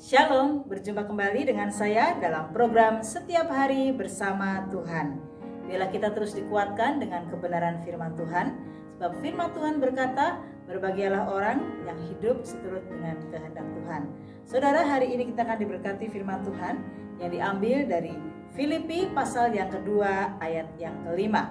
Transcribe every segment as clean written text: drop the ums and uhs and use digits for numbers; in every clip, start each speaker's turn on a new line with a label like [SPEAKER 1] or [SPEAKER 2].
[SPEAKER 1] Shalom, berjumpa kembali dengan saya dalam program Setiap Hari Bersama Tuhan. Biarlah kita terus dikuatkan dengan kebenaran firman Tuhan, sebab firman Tuhan berkata, berbahagialah orang yang hidup seturut dengan kehendak Tuhan. Saudara, hari ini kita akan diberkati firman Tuhan yang diambil dari Filipi pasal yang kedua ayat yang kelima.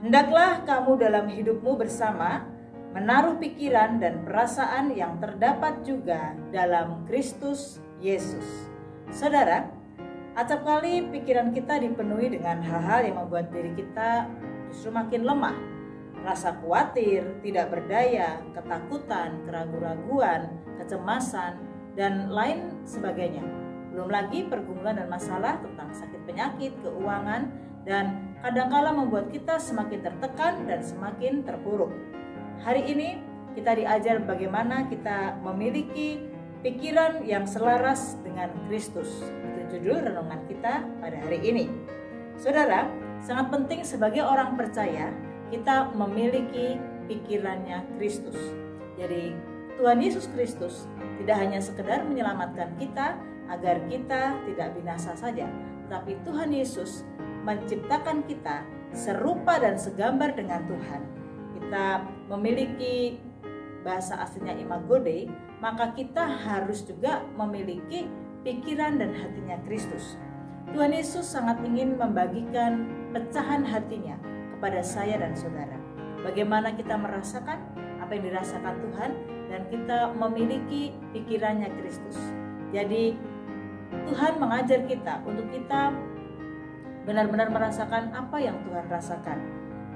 [SPEAKER 1] Hendaklah kamu dalam hidupmu bersama menaruh pikiran dan perasaan yang terdapat juga dalam Kristus Yesus. Saudara, acap kali pikiran kita dipenuhi dengan hal-hal yang membuat diri kita justru makin lemah. Rasa khawatir, tidak berdaya, ketakutan, keraguan-raguan, kecemasan, dan lain sebagainya. Belum lagi pergumulan dan masalah tentang sakit penyakit, keuangan, dan kadangkala membuat kita semakin tertekan dan semakin terpuruk. Hari ini kita diajar bagaimana kita memiliki pikiran yang selaras dengan Kristus. Itu judul renungan kita pada hari ini. Saudara, sangat penting sebagai orang percaya kita memiliki pikirannya Kristus. Jadi Tuhan Yesus Kristus tidak hanya sekedar menyelamatkan kita agar kita tidak binasa saja, tapi Tuhan Yesus menciptakan kita serupa dan segambar dengan Tuhan. Kita memiliki bahasa aslinya imago Dei, maka kita harus juga memiliki pikiran dan hatinya Kristus. Tuhan Yesus sangat ingin membagikan pecahan hatinya kepada saya dan saudara. Bagaimana kita merasakan apa yang dirasakan Tuhan dan kita memiliki pikirannya Kristus. Jadi Tuhan mengajar kita untuk kita benar-benar merasakan apa yang Tuhan rasakan.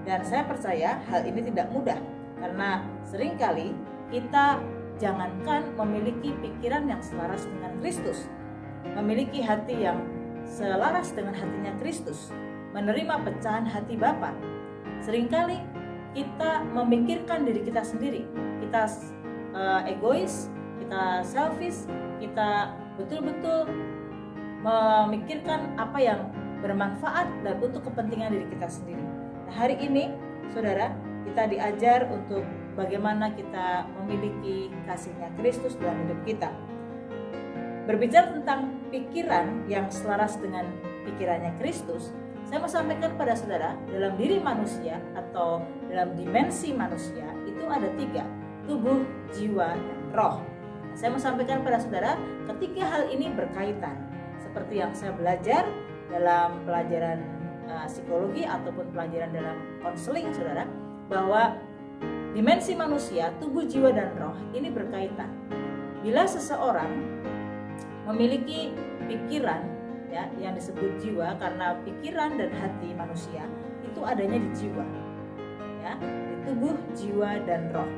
[SPEAKER 1] Dan saya percaya hal ini tidak mudah, karena seringkali kita jangankan memiliki pikiran yang selaras dengan Kristus, memiliki hati yang selaras dengan hatinya Kristus, menerima pecahan hati Bapa. Seringkali kita memikirkan diri kita sendiri, kita egois, kita selfish, kita betul-betul memikirkan apa yang bermanfaat dan untuk kepentingan diri kita sendiri. Nah, hari ini, saudara, kita diajar untuk bagaimana kita memiliki kasihnya Kristus dalam hidup kita. Berbicara tentang pikiran yang selaras dengan pikirannya Kristus, saya mau sampaikan pada saudara, dalam diri manusia atau dalam dimensi manusia itu ada 3, tubuh, jiwa, dan roh. Nah, saya mau sampaikan pada saudara, ketiga hal ini berkaitan. Seperti yang saya belajar dalam pelajaran psikologi ataupun pelajaran dalam konseling, saudara, bahwa dimensi manusia, tubuh, jiwa, dan roh ini berkaitan. Bila seseorang memiliki pikiran ya yang disebut jiwa, karena pikiran dan hati manusia itu adanya di jiwa, ya, di tubuh, jiwa, dan roh.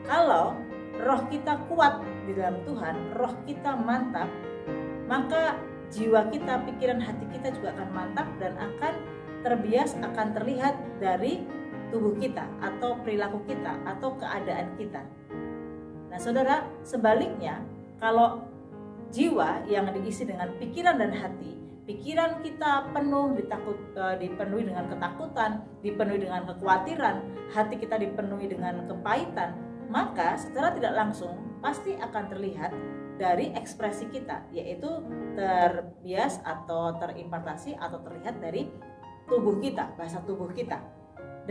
[SPEAKER 1] Kalau roh kita kuat di dalam Tuhan, roh kita mantap, maka jiwa kita, pikiran hati kita juga akan mantap dan akan terbias, akan terlihat dari tubuh kita atau perilaku kita atau keadaan kita. Nah, saudara, sebaliknya, kalau jiwa yang diisi dengan pikiran dan hati, pikiran kita dipenuhi dengan ketakutan, dipenuhi dengan kekhawatiran, hati kita dipenuhi dengan kepahitan, maka secara tidak langsung pasti akan terlihat dari ekspresi kita, yaitu terbias atau terimpartasi atau terlihat dari tubuh kita, bahasa tubuh kita.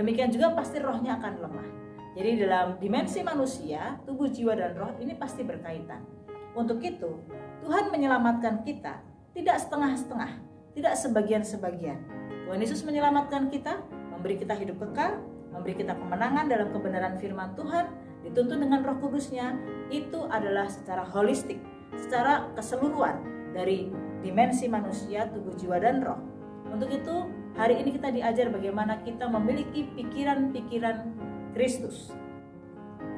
[SPEAKER 1] Demikian juga pasti rohnya akan lemah. Jadi dalam dimensi manusia, tubuh, jiwa, dan roh ini pasti berkaitan. Untuk itu, Tuhan menyelamatkan kita tidak setengah-setengah, tidak sebagian-sebagian. Tuhan Yesus menyelamatkan kita, memberi kita hidup kekal, memberi kita kemenangan dalam kebenaran firman Tuhan, dituntun dengan Roh Kudus-Nya. Itu adalah secara holistik, secara keseluruhan dari dimensi manusia, tubuh, jiwa, dan roh. Untuk itu, hari ini kita diajar bagaimana kita memiliki pikiran-pikiran Kristus.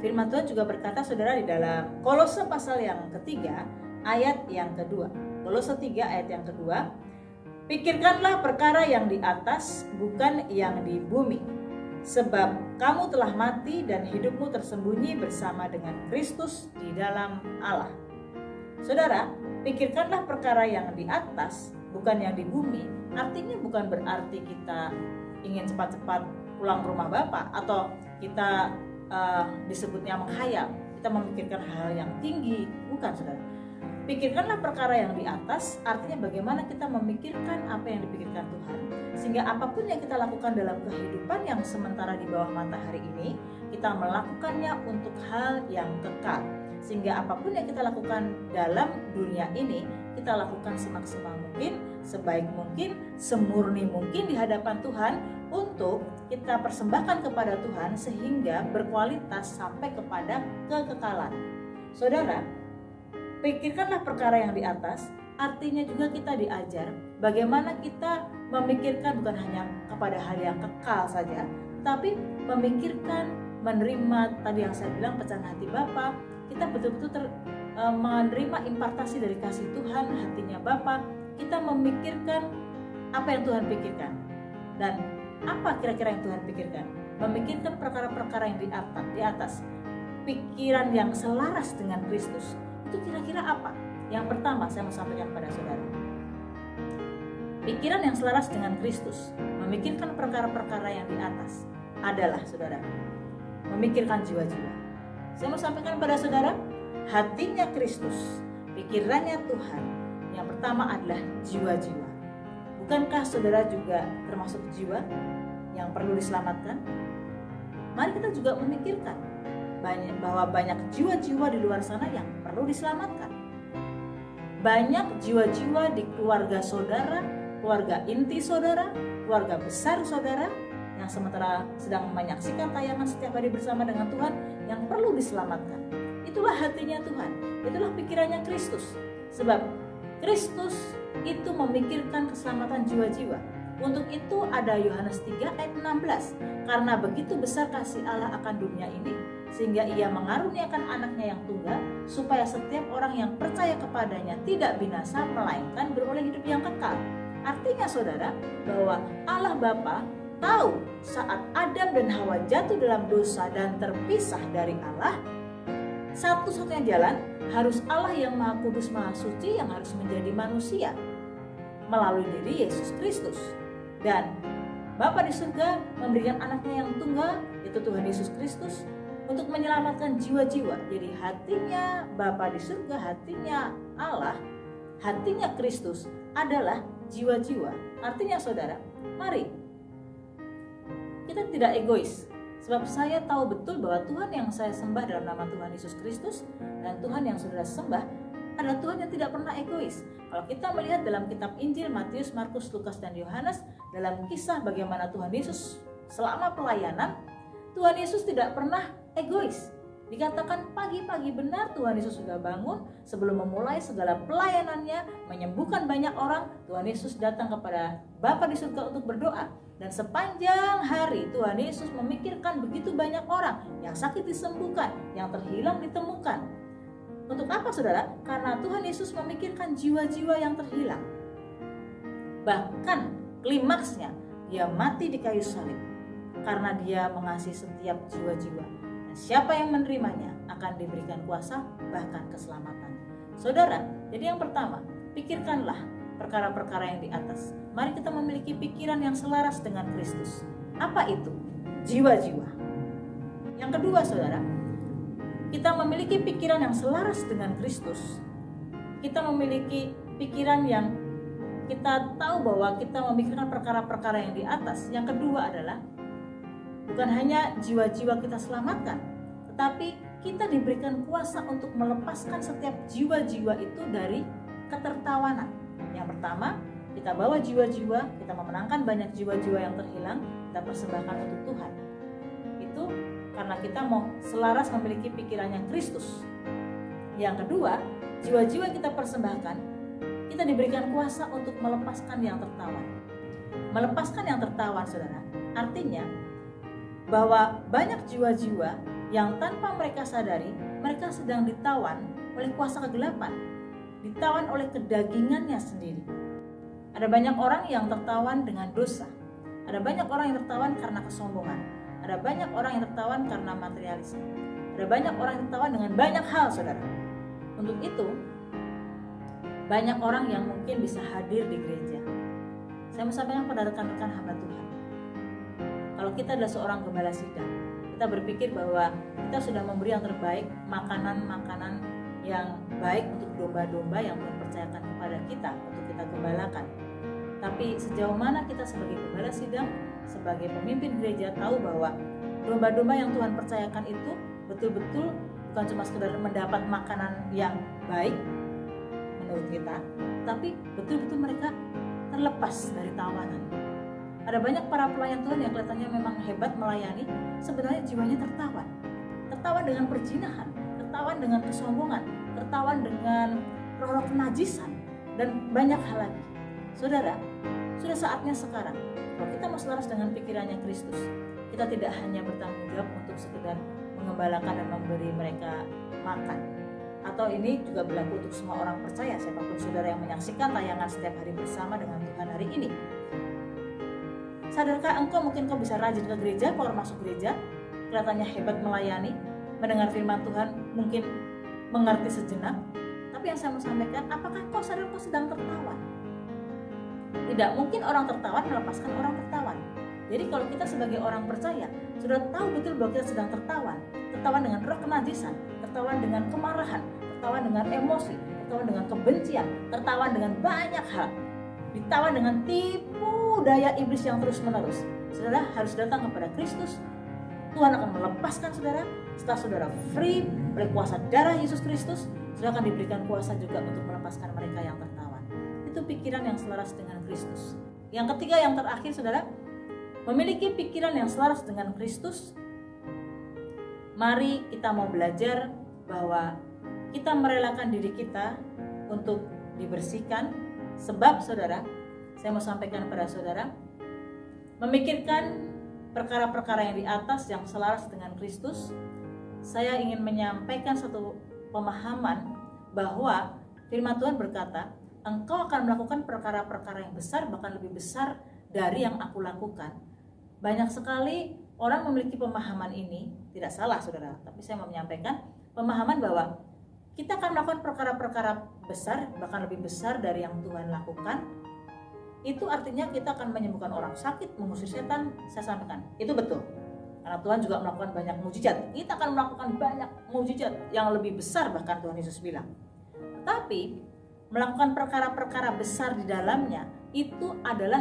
[SPEAKER 1] Firman Tuhan juga berkata, saudara, di dalam Kolose pasal yang ketiga, ayat yang kedua. Kolose 3 ayat yang kedua, pikirkanlah perkara yang di atas, bukan yang di bumi. Sebab kamu telah mati dan hidupmu tersembunyi bersama dengan Kristus di dalam Allah. Saudara, pikirkanlah perkara yang di atas, bukan yang di bumi. Artinya bukan berarti kita ingin cepat-cepat pulang ke rumah Bapa atau kita disebutnya menghayal, kita memikirkan hal yang tinggi, bukan, saudara. Pikirkanlah perkara yang di atas, artinya bagaimana kita memikirkan apa yang dipikirkan Tuhan, sehingga apapun yang kita lakukan dalam kehidupan yang sementara di bawah matahari ini, kita melakukannya untuk hal yang kekal. Sehingga apapun yang kita lakukan dalam dunia ini, kita lakukan semaksimal mungkin, sebaik mungkin, semurni mungkin di hadapan Tuhan, untuk kita persembahkan kepada Tuhan sehingga berkualitas sampai kepada kekekalan. Saudara, pikirkanlah perkara yang di atas, artinya juga kita diajar bagaimana kita memikirkan bukan hanya kepada hal yang kekal saja, tapi memikirkan, menerima tadi yang saya bilang pecahan hati Bapa. Kita betul-betul menerima impartasi dari kasih Tuhan, hatinya Bapa. Kita memikirkan apa yang Tuhan pikirkan. Dan apa kira-kira yang Tuhan pikirkan? Memikirkan perkara-perkara yang di atas. Pikiran yang selaras dengan Kristus. Itu kira-kira apa? Yang pertama saya mau sampaikan pada saudara. Pikiran yang selaras dengan Kristus, memikirkan perkara-perkara yang di atas adalah, saudara, memikirkan jiwa-jiwa. Saya mau sampaikan pada saudara, hatinya Kristus, pikirannya Tuhan, yang pertama adalah jiwa-jiwa. Bukankah saudara juga termasuk jiwa yang perlu diselamatkan? Mari kita juga memikirkan bahwa banyak jiwa-jiwa di luar sana yang perlu diselamatkan. Banyak jiwa-jiwa di keluarga saudara, keluarga inti saudara, keluarga besar saudara, yang sementara sedang menyaksikan tayangan setiap hari bersama dengan Tuhan, yang perlu diselamatkan. Itulah hatinya Tuhan, itulah pikirannya Kristus. Sebab Kristus itu memikirkan keselamatan jiwa-jiwa. Untuk itu ada Yohanes 3 ayat 16. Karena begitu besar kasih Allah akan dunia ini, sehingga ia mengaruniakan anaknya yang tunggal, supaya setiap orang yang percaya kepadanya tidak binasa, melainkan beroleh hidup yang kekal. Artinya saudara, bahwa Allah Bapa tahu saat Adam dan Hawa jatuh dalam dosa dan terpisah dari Allah, satu-satunya jalan harus Allah yang Maha Kudus, Maha Suci yang harus menjadi manusia melalui diri Yesus Kristus. Dan Bapa di surga memberikan anaknya yang tunggal, yaitu Tuhan Yesus Kristus, untuk menyelamatkan jiwa-jiwa. Jadi hatinya Bapa di surga, hatinya Allah, hatinya Kristus adalah jiwa-jiwa. Artinya saudara, mari kita tidak egois. Sebab saya tahu betul bahwa Tuhan yang saya sembah dalam nama Tuhan Yesus Kristus dan Tuhan yang saudara sembah adalah Tuhan yang tidak pernah egois. Kalau kita melihat dalam kitab Injil Matius, Markus, Lukas, dan Yohanes, dalam kisah bagaimana Tuhan Yesus selama pelayanan, Tuhan Yesus tidak pernah egois. Dikatakan pagi-pagi benar Tuhan Yesus sudah bangun, sebelum memulai segala pelayanannya, menyembuhkan banyak orang, Tuhan Yesus datang kepada Bapa di surga untuk berdoa. Dan sepanjang hari Tuhan Yesus memikirkan begitu banyak orang yang sakit disembuhkan, yang terhilang ditemukan. Untuk apa saudara? Karena Tuhan Yesus memikirkan jiwa-jiwa yang terhilang. Bahkan klimaksnya, dia mati di kayu salib karena dia mengasihi setiap jiwa-jiwa. Dan siapa yang menerimanya akan diberikan kuasa, bahkan keselamatan. Saudara, jadi yang pertama, pikirkanlah perkara-perkara yang di atas. Mari kita memiliki pikiran yang selaras dengan Kristus. Apa itu? Jiwa-jiwa. Yang kedua saudara, kita memiliki pikiran yang selaras dengan Kristus. Kita memiliki pikiran yang kita tahu bahwa kita memikirkan perkara-perkara yang di atas. Yang kedua adalah bukan hanya jiwa-jiwa kita selamatkan, tetapi kita diberikan kuasa untuk melepaskan setiap jiwa-jiwa itu dari ketertawanan. Yang pertama, kita bawa jiwa-jiwa, kita memenangkan banyak jiwa-jiwa yang terhilang, kita persembahkan untuk Tuhan. Itu karena kita mau selaras memiliki pikirannya Kristus. Yang kedua, jiwa-jiwa yang kita persembahkan, kita diberikan kuasa untuk melepaskan yang tertawan. Melepaskan yang tertawan, saudara, artinya bahwa banyak jiwa-jiwa yang tanpa mereka sadari, mereka sedang ditawan oleh kuasa kegelapan, ditawan oleh kedagingannya sendiri. Ada banyak orang yang tertawan dengan dosa. Ada banyak orang yang tertawan karena kesombongan. Ada banyak orang yang tertawan karena materialisme. Ada banyak orang yang tertawan dengan banyak hal, saudara. Untuk itu, banyak orang yang mungkin bisa hadir di gereja. Saya mau sampaikan pada rekan-rekan hamba Tuhan. Kalau kita adalah seorang gembala sidang, kita berpikir bahwa kita sudah memberi yang terbaik, makanan-makanan yang baik untuk domba-domba yang Tuhan percayakan kepada kita untuk kita gembalakan. Tapi sejauh mana kita sebagai gembala sidang, sebagai pemimpin gereja tahu bahwa domba-domba yang Tuhan percayakan itu betul-betul bukan cuma sekedar mendapat makanan yang baik menurut kita, tapi betul-betul mereka terlepas dari tawanan. Ada banyak para pelayan Tuhan yang kelihatannya memang hebat melayani, sebenarnya jiwanya tertawan dengan perjinahan, tertawan dengan kesombongan, tertawan dengan roh-roh kenajisan, dan banyak hal lagi. Saudara, sudah saatnya sekarang kalau kita mau selaras dengan pikirannya Kristus, kita tidak hanya bertanggung jawab untuk sekedar mengembalakan dan memberi mereka makan. Atau ini juga berlaku untuk semua orang percaya, siapapun saudara yang menyaksikan tayangan setiap hari bersama dengan Tuhan hari ini. Sadarkah mungkin kau bisa rajin ke gereja, keluar masuk gereja, kelihatannya hebat melayani, mendengar firman Tuhan, mungkin mengerti sejenak. Tapi yang saya mau sampaikan, apakah kau sadar kau sedang tertawan? Tidak mungkin orang tertawan melepaskan orang tertawan. Jadi kalau kita sebagai orang percaya sudah tahu betul bahwa kita sedang tertawan dengan roh kenajisan, tertawan dengan kemarahan, tertawan dengan emosi, tertawan dengan kebencian, tertawan dengan banyak hal, ditawan dengan tipu daya iblis yang terus menerus, saudara harus datang kepada Kristus. Tuhan akan melepaskan saudara. Setelah saudara free oleh kuasa darah Yesus Kristus, saudara akan diberikan kuasa juga untuk melepaskan mereka yang tertawan. Itu pikiran yang selaras dengan Kristus. Yang ketiga, yang terakhir saudara, memiliki pikiran yang selaras dengan Kristus. Mari kita mau belajar bahwa kita merelakan diri kita untuk dibersihkan. Sebab saudara, saya mau sampaikan kepada saudara, memikirkan perkara-perkara yang di atas yang selaras dengan Kristus. Saya ingin menyampaikan satu pemahaman bahwa firman Tuhan berkata, engkau akan melakukan perkara-perkara yang besar, bahkan lebih besar dari yang aku lakukan. Banyak sekali orang memiliki pemahaman ini, tidak salah saudara, tapi saya mau menyampaikan pemahaman bahwa kita akan melakukan perkara-perkara besar, bahkan lebih besar dari yang Tuhan lakukan. Itu artinya kita akan menyembuhkan orang sakit, mengusir setan. Saya sampaikan, itu betul. Karena Tuhan juga melakukan banyak mukjizat. Kita akan melakukan banyak mukjizat yang lebih besar, bahkan Tuhan Yesus bilang. Tetapi melakukan perkara-perkara besar di dalamnya itu adalah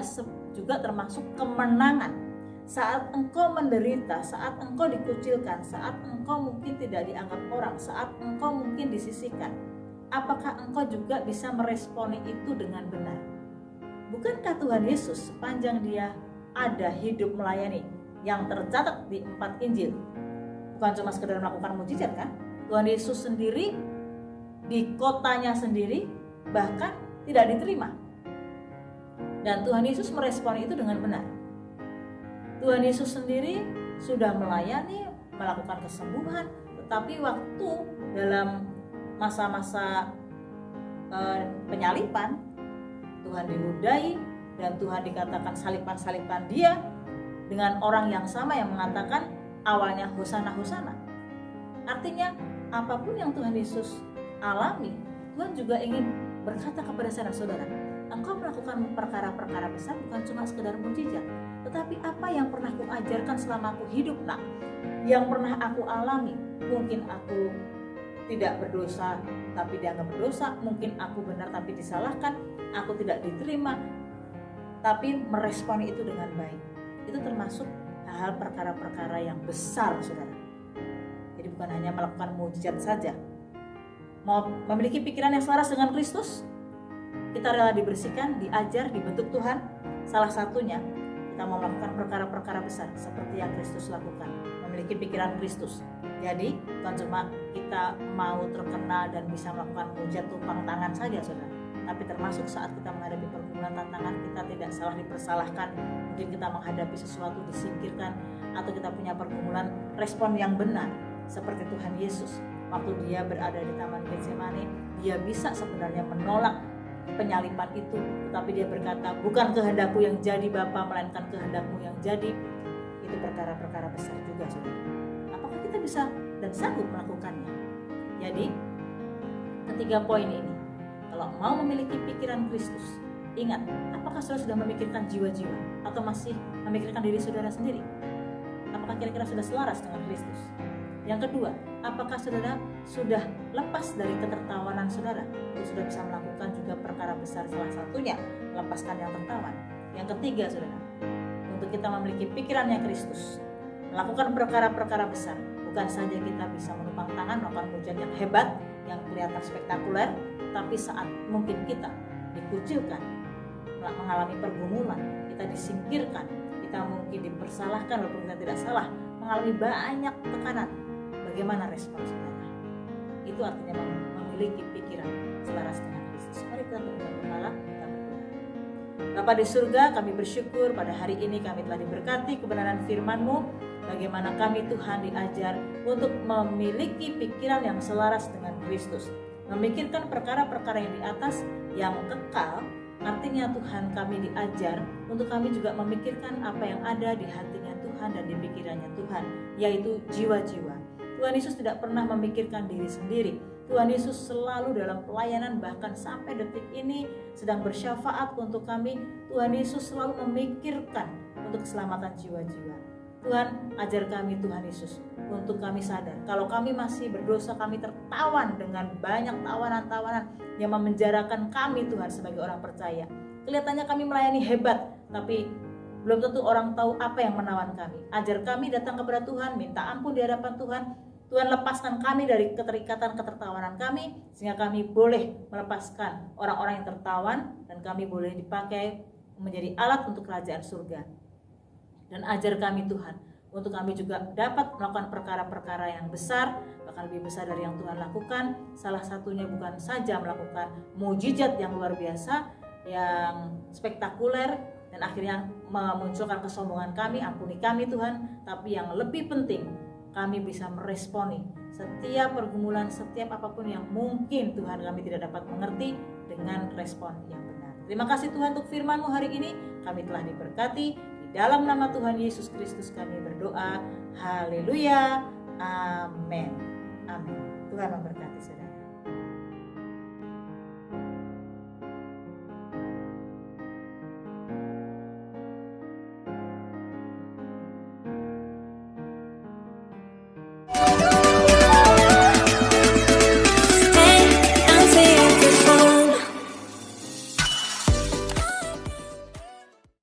[SPEAKER 1] juga termasuk kemenangan. Saat engkau menderita, saat engkau dikucilkan, saat engkau mungkin tidak dianggap orang, saat engkau mungkin disisihkan, apakah engkau juga bisa meresponi itu dengan benar? Bukankah Tuhan Yesus sepanjang dia ada hidup melayani yang tercatat di 4 Injil, bukan cuma sekedar melakukan mukjizat kan? Tuhan Yesus sendiri di kotanya sendiri bahkan tidak diterima, dan Tuhan Yesus merespon itu dengan benar. Tuhan Yesus sendiri sudah melayani, melakukan kesembuhan, tetapi waktu dalam masa-masa penyalipan, Tuhan diludahi dan Tuhan dikatakan salipan-salipan dia dengan orang yang sama yang mengatakan awalnya Hosana Hosana. Artinya apapun yang Tuhan Yesus alami, Tuhan juga ingin berkata kepada saudara, engkau melakukan perkara-perkara besar bukan cuma sekedar mukjizat, tetapi apa yang pernah aku ajarkan selama aku hidup nak, yang pernah aku alami. Mungkin aku tidak berdosa tapi dianggap berdosa, mungkin aku benar tapi disalahkan, aku tidak diterima, tapi meresponi itu dengan baik. Itu termasuk hal-hal perkara-perkara yang besar saudara. Jadi bukan hanya melakukan mukjizat saja. Mau memiliki pikiran yang selaras dengan Kristus, kita rela dibersihkan, diajar, dibentuk Tuhan. Salah satunya kita mau melakukan perkara-perkara besar seperti yang Kristus lakukan, memiliki pikiran Kristus. Jadi bukan cuma kita mau terkenal dan bisa melakukan mukjizat tumpang tangan saja saudara, tapi termasuk saat kita menghadapi pergumulan tantangan, kita tidak salah dipersalahkan, mungkin kita menghadapi sesuatu disingkirkan, atau kita punya pergumulan, respon yang benar seperti Tuhan Yesus. Waktu dia berada di Taman Getsemani, dia bisa sebenarnya menolak penyalipan itu, tetapi dia berkata, bukan kehendakku yang jadi Bapa, melainkan kehendakmu yang jadi. Itu perkara-perkara besar juga saudara. Apakah kita bisa dan sanggup melakukannya? Jadi ketiga poin ini, kalau mau memiliki pikiran Kristus, ingat, apakah saudara sudah memikirkan jiwa-jiwa atau masih memikirkan diri saudara sendiri? Apakah kira-kira sudah selaras dengan Kristus? Yang kedua, apakah saudara sudah lepas dari ketertawanan saudara? Sudah bisa melakukan juga perkara besar, salah satunya melepaskan yang tertawan. Yang ketiga saudara, untuk kita memiliki pikirannya Kristus, melakukan perkara-perkara besar, bukan saja kita bisa menumpang tangan melakukan mujizat yang hebat, yang kelihatan spektakuler, tapi saat mungkin kita dikucilkan, mengalami pergumulan, kita disingkirkan, kita mungkin dipersalahkan walaupun kita tidak salah, mengalami banyak tekanan, bagaimana respon saudara? Itu artinya memiliki pikiran selaras dengan Kristus. Mari kita tundukkan kepala, kita berdoa. Bapa di surga, kami bersyukur pada hari ini kami telah diberkati kebenaran firman-Mu. Bagaimana kami Tuhan diajar untuk memiliki pikiran yang selaras dengan Kristus, memikirkan perkara-perkara yang di atas, yang kekal. Artinya Tuhan, kami diajar untuk kami juga memikirkan apa yang ada di hatinya Tuhan dan di pikirannya Tuhan, yaitu jiwa-jiwa. Tuhan Yesus tidak pernah memikirkan diri sendiri. Tuhan Yesus selalu dalam pelayanan, bahkan sampai detik ini sedang bersyafaat untuk kami. Tuhan Yesus selalu memikirkan untuk keselamatan jiwa-jiwa. Tuhan, ajar kami Tuhan Yesus untuk kami sadar kalau kami masih berdosa, kami tertawan dengan banyak tawanan-tawanan yang memenjarakan kami Tuhan sebagai orang percaya. Kelihatannya kami melayani hebat, tapi belum tentu orang tahu apa yang menawan kami. Ajar kami datang kepada Tuhan, minta ampun di hadapan Tuhan. Tuhan, lepaskan kami dari keterikatan ketertawanan kami, sehingga kami boleh melepaskan orang-orang yang tertawan, dan kami boleh dipakai menjadi alat untuk kerajaan surga. Dan ajar kami Tuhan, untuk kami juga dapat melakukan perkara-perkara yang besar, bahkan lebih besar dari yang Tuhan lakukan. Salah satunya bukan saja melakukan mujizat yang luar biasa, yang spektakuler, dan akhirnya memunculkan kesombongan kami. Ampuni kami Tuhan, tapi yang lebih penting, kami bisa meresponi setiap pergumulan, setiap apapun yang mungkin Tuhan kami tidak dapat mengerti, dengan respon yang benar. Terima kasih Tuhan untuk firman-Mu hari ini. Kami telah diberkati. Di dalam nama Tuhan Yesus Kristus kami berdoa. Haleluya. Amin. Amin. Tuhan memberkati saudara.